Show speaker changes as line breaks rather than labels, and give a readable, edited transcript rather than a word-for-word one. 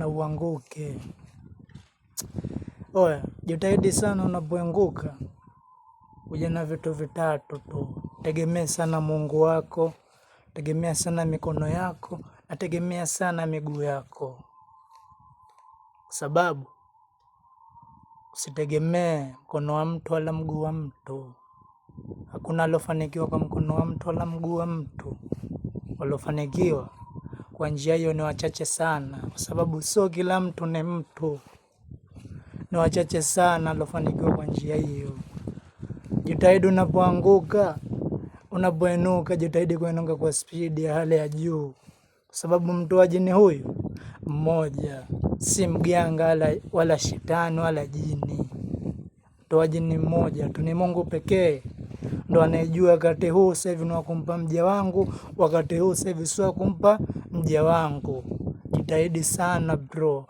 na uanguke. Oya, jitahidi sana unapoanguka. Uje na vitu vitatu tu. Tegemea sana Mungu wako, tegemea sana mikono yako, na tegemea sana miguu yako. Sababu usitegemee mkono wa mtu wala mguu wa mtu. Hakuna alofanikiwa kwa mkono wa mtu wala mguu wa mtu. Walofanikiwa kwa njia hiyo ni wachache sana, kwa sababu sio kila mtu ni mtu. Ni wachache sana walofanikiwa kwa njia hiyo. Jitahidi unapoanguka, unapoinuka, jitahidi kuinuka kwa spidi ya hali ya juu, kwa sababu mtoaji ni huyu mmoja, si mganga wala shetani wala jini. Mtoaji ni mmoja tu, ni Mungu pekee ndo anayejua wakati huu sasa hivi ni wa kumpa mja wangu, wakati huu sasa hivi si wa kumpa mja wangu. Jitahidi sana bro.